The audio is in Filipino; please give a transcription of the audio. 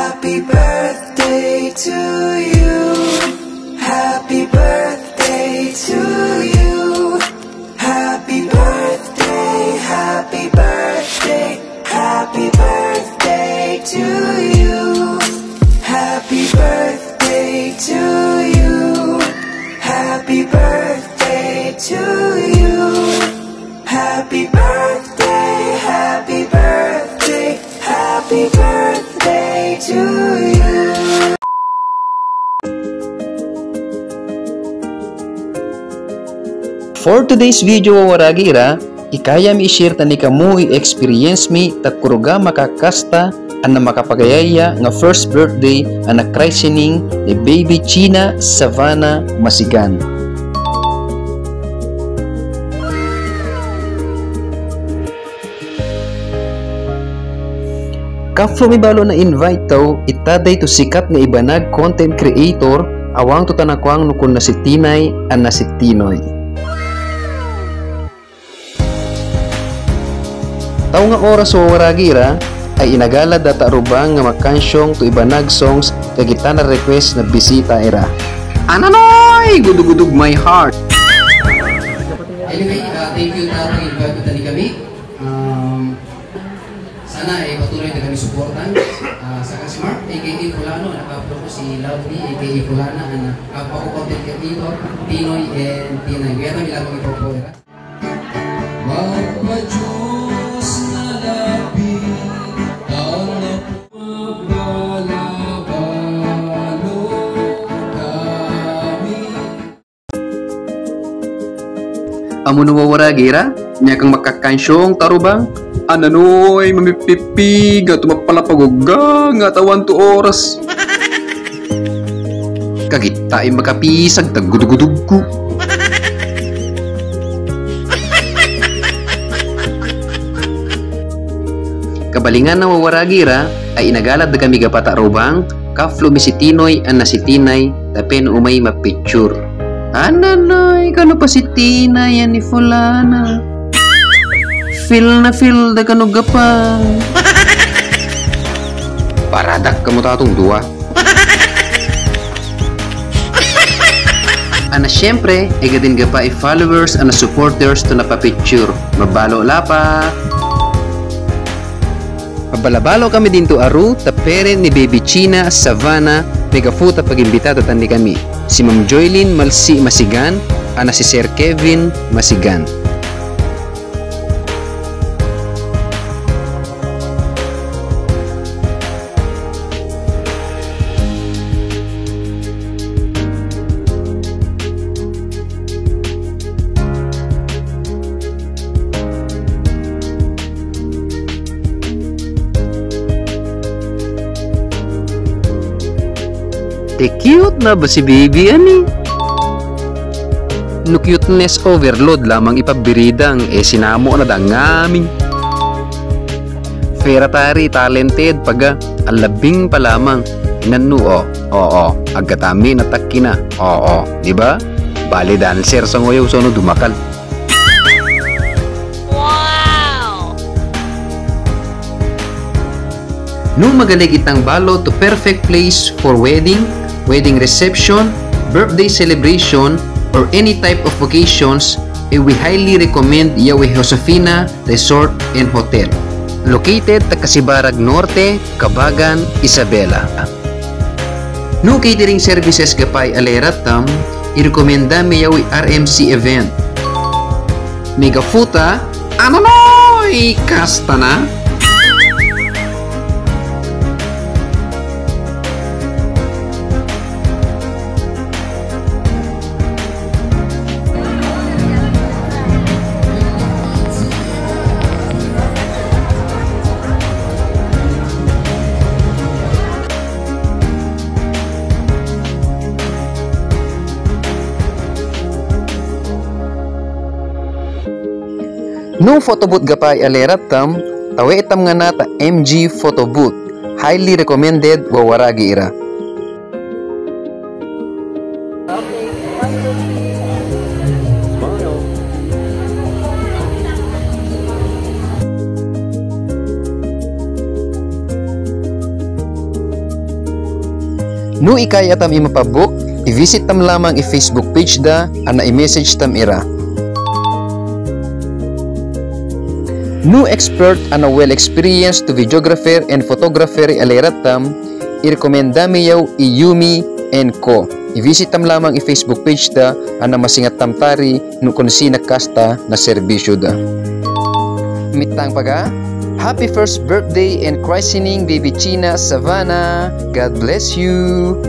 Happy birthday to you. Happy birthday to you. Happy birthday, happy birthday, happy birthday to you. Happy birthday to you. Happy birthday to you. Happy birthday, happy birthday, happy birthday to you. For today's video waragira, ikaya mi i-share tani kamu i-experience mi takuruga makakasta ang makapagayaya nga first birthday ang christening ni baby China Savannah Masigan. Kapro mi balo na invite taw itaday to sikat nga ibanag content creator awang tutanakwang nukon na si Tinay ang na si Tinoy. Tao nga oras o waragira ay inagala data rubang nga makansyong to ibanag songs kay kita na request na bisita era. Ananoy! Gudugudug my heart! Anyway, thank you na invite tani kami. Sana ay patuloy na kami suportan. Saka si Mark, a.k.a. Fulano, nakapro ko si Lovely, a.k.a. Fulana, na kapako-content creator, Tinoy and Tinay. Kaya kami lang mag-ipopora. Magpa-Diyos na labi, ang magbalabalo kami. Amo nawawaragira, niya kang makakansyong tarubang, ananoy, mamipipiga, tumapalapaguga, nga tawan to oras. Kagita ay makapisag, tagudugudug ko. Kabalingan na wawaragira ay inagalad na kami gapata rubang, kaflo mi si Tinoy ang na si Tinay, tapen umay mapicture. Ananoy, kano pa si Tinay yan ni Fulana? Feel na feel da kano gapang. Paradak kamo tatong dua. Ana syempre, egadin gapa i-followers ana supporters to napapicture. Mabalo lapa. Pabalabalo kami dinto aru, tapere ni baby China Savannah, megafuta pag-imbitado tandi kami. Si Ma'am Joylyn Malsi Masigan, ana si Sir Kevin Masigan. Cute na ba si baby ani? No cuteness overload lamang ipabiridang sinamo na dangaming. Feratari talented paga alabing pa lamang. Inanu oo, agatami na takina. Oo, di ba? Bali dancer sa ngoyo sono dumakal. Wow! No magalig itang balo to perfect place for wedding reception, birthday celebration, or any type of occasions, we highly recommend Yahweh Josefina Resort and Hotel. Located sa Casibarag Norte, Cabagan, Isabela. No catering services kapay aleratam, i-recommenda mi Yahweh RMC event. Megafuta, ananoy, kasta na? No photobooth gapay alerat tam, tawe itam nga nata MG photobooth. Highly recommended wawaragi ira. No ikaya tam imapabook, i-visit tam lamang i-Facebook page da, ana i-message tam ira. No expert ana well-experienced to videographer and photographer aleratam, i-recommenda mi yaw i-Yumi & Co. I-visit tam lamang i-Facebook page da, ana masingat tam tari no kung sinakasta na serbisyo da. Mitang paga, happy first birthday and christening baby China Savannah. God bless you.